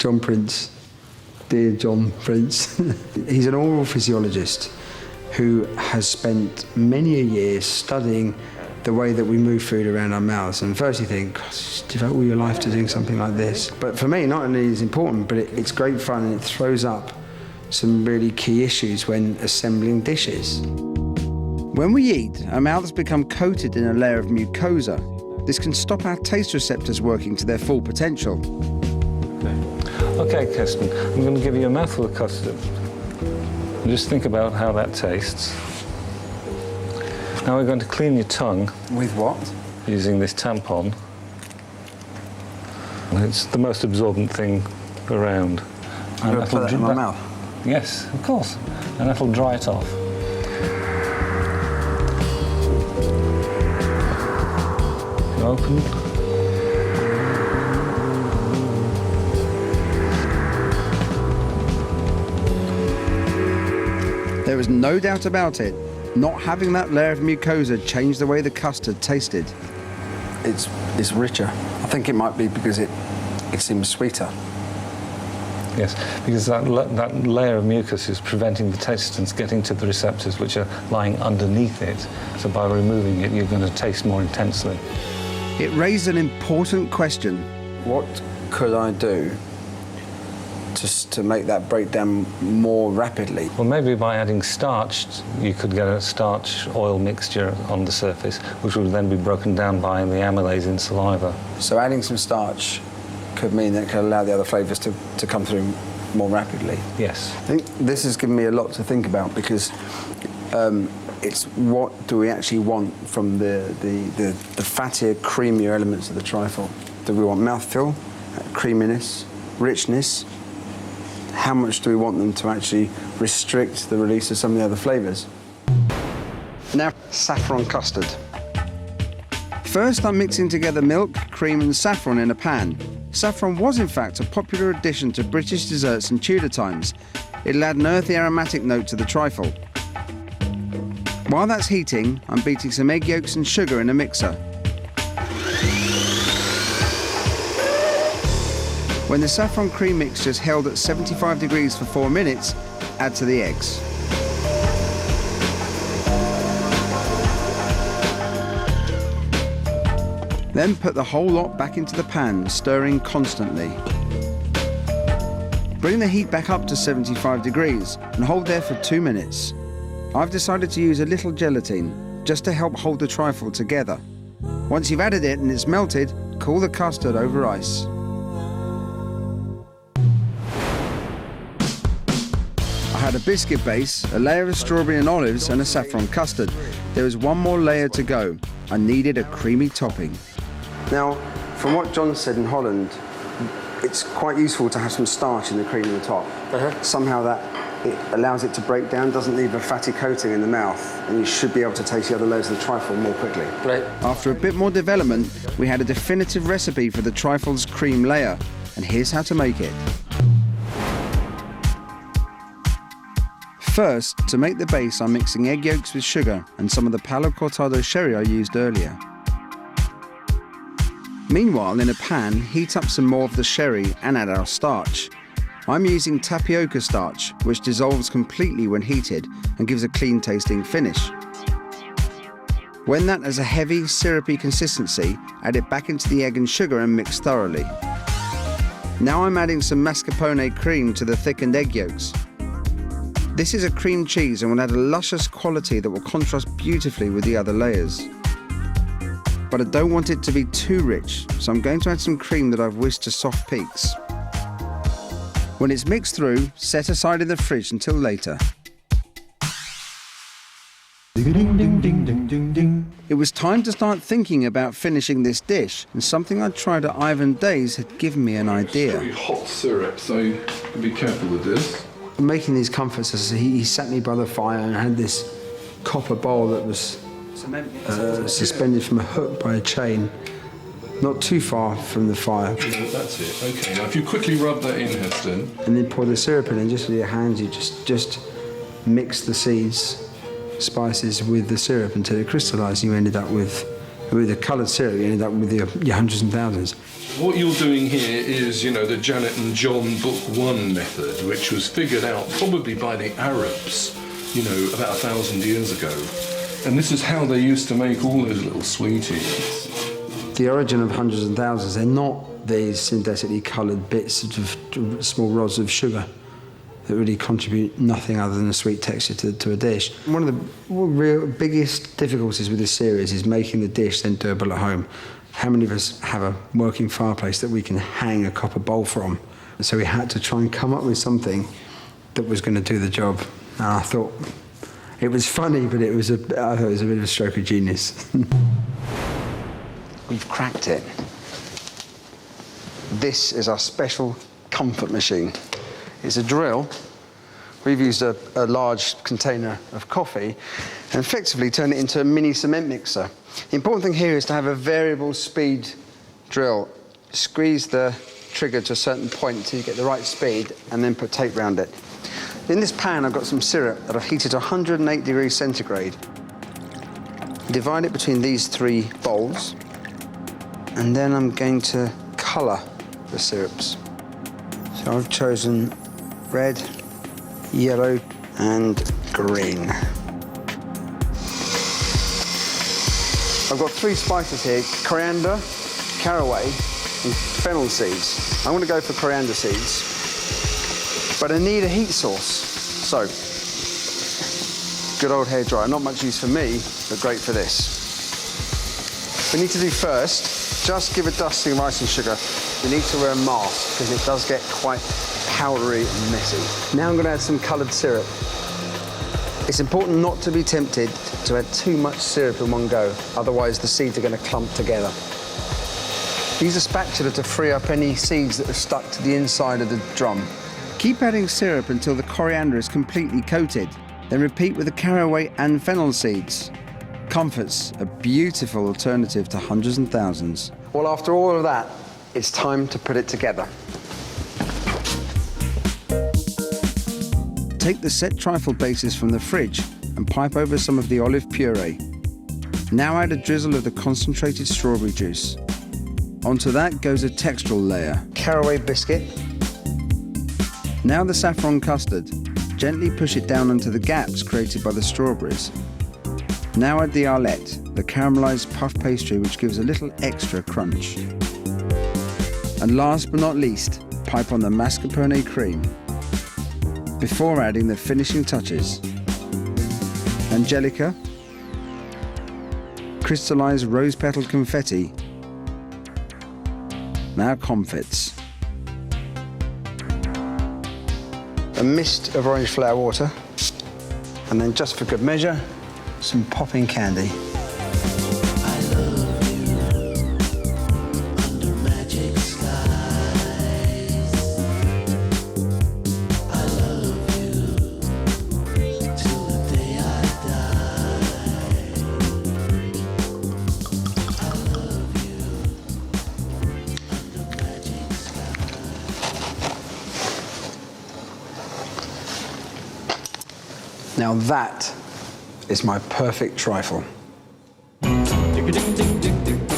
John Prince, dear John Prince. He's an oral physiologist who has spent many a year studying the way that we move food around our mouths. And first you think, gosh, devote all your life to doing something like this. But for me, not only is it important, but it's great fun, and it throws up some really key issues when assembling dishes. When we eat, our mouths become coated in a layer of mucosa. This can stop our taste receptors working to their full potential. Okay, Kirsten, I'm going to give you a mouthful of custard. Just think about how that tastes. Now we're going to clean your tongue. With what? Using this tampon. It's the most absorbent thing around. I'm going to put that in my mouth? Yes, of course. And that'll dry it off. Open. There was no doubt about it. Not having that layer of mucosa changed the way the custard tasted. It's richer. I think it might be because it seems sweeter. Yes, because that layer of mucus is preventing the taste getting to the receptors which are lying underneath it. So by removing it, you're going to taste more intensely. It raised an important question. What could I do just to make that break down more rapidly? Well, maybe by adding starch, you could get a starch oil mixture on the surface, which would then be broken down by the amylase in saliva. So adding some starch could mean that it could allow the other flavours to come through more rapidly. Yes. I think this has given me a lot to think about, because it's what do we actually want from the fattier, creamier elements of the trifle? Do we want mouthfeel, creaminess, richness? How much do we want them to actually restrict the release of some of the other flavours? Now, saffron custard. First, I'm mixing together milk, cream and saffron in a pan. Saffron was, in fact, a popular addition to British desserts in Tudor times. It'll add an earthy aromatic note to the trifle. While that's heating, I'm beating some egg yolks and sugar in a mixer. When the saffron cream mixture is held at 75 degrees for 4 minutes, add to the eggs. Then put the whole lot back into the pan, stirring constantly. Bring the heat back up to 75 degrees and hold there for 2 minutes. I've decided to use a little gelatine, just to help hold the trifle together. Once you've added it and it's melted, cool the custard over ice. I had a biscuit base, a layer of strawberry and olives and a saffron custard. There was one more layer to go. I needed a creamy topping. Now, from what John said in Holland, it's quite useful to have some starch in the cream on the top. Somehow it allows it to break down, doesn't leave a fatty coating in the mouth, and you should be able to taste the other layers of the trifle more quickly. Right. After a bit more development, we had a definitive recipe for the trifle's cream layer, and here's how to make it. First, to make the base, I'm mixing egg yolks with sugar and some of the Palo Cortado sherry I used earlier. Meanwhile, in a pan, heat up some more of the sherry and add our starch. I'm using tapioca starch, which dissolves completely when heated and gives a clean tasting finish. When that has a heavy, syrupy consistency, add it back into the egg and sugar and mix thoroughly. Now I'm adding some mascarpone cream to the thickened egg yolks. This is a cream cheese and will add a luscious quality that will contrast beautifully with the other layers. But I don't want it to be too rich, so I'm going to add some cream that I've whisked to soft peaks. When it's mixed through, set aside in the fridge until later. It was time to start thinking about finishing this dish, and something I'd tried at Ivan Day's had given me an idea. It's very hot syrup, so be careful with this. Making these comforts, he sat me by the fire and had this copper bowl that was suspended from a hook by a chain, not too far from the fire. That's it. Okay. Now, if you quickly rub that in, Heston, and then pour the syrup in, and just with your hands, you just mix the seeds, spices with the syrup until it crystallised. You ended up with With the coloured syrup, you end up with your hundreds and thousands. What you're doing here is, you know, the Janet and John Book 1 method, which was figured out probably by the Arabs, you know, about 1,000 years ago. And this is how they used to make all those little sweeties. The origin of hundreds and thousands, they're not these synthetically coloured bits of small rods of sugar that really contribute nothing other than a sweet texture to a dish. One of the real biggest difficulties with this series is making the dish then doable at home. How many of us have a working fireplace that we can hang a copper bowl from? So we had to try and come up with something that was going to do the job. And I thought it was funny, but I thought it was a bit of a stroke of genius. We've cracked it. This is our special comfort machine. It's a drill. We've used a large container of coffee and effectively turned it into a mini cement mixer. The important thing here is to have a variable speed drill. Squeeze the trigger to a certain point until you get the right speed and then put tape around it. In this pan, I've got some syrup that I've heated to 108 degrees centigrade. Divide it between these 3 bowls, and then I'm going to colour the syrups. So I've chosen red, yellow, and green. I've got 3 spices here: coriander, caraway, and fennel seeds. I'm going to go for coriander seeds, but I need a heat source. So, good old hairdryer. Not much use for me, but great for this. We need to do first, just give a dusting of icing sugar. You need to wear a mask because it does get quite powdery and messy. Now I'm going to add some coloured syrup. It's important not to be tempted to add too much syrup in one go, otherwise the seeds are going to clump together. Use a spatula to free up any seeds that are stuck to the inside of the drum. Keep adding syrup until the coriander is completely coated. Then repeat with the caraway and fennel seeds. Comfort's a beautiful alternative to hundreds and thousands. Well, after all of that, it's time to put it together. Take the set trifle bases from the fridge and pipe over some of the olive puree. Now add a drizzle of the concentrated strawberry juice. Onto that goes a textural layer. Caraway biscuit. Now the saffron custard. Gently push it down into the gaps created by the strawberries. Now add the arlette, the caramelised puff pastry which gives a little extra crunch. And last but not least, pipe on the mascarpone cream. Before adding the finishing touches. Angelica, crystallised rose-petaled confetti. Now comfits. A mist of orange flower water. And then just for good measure, some popping candy. Now that is my perfect trifle. Ding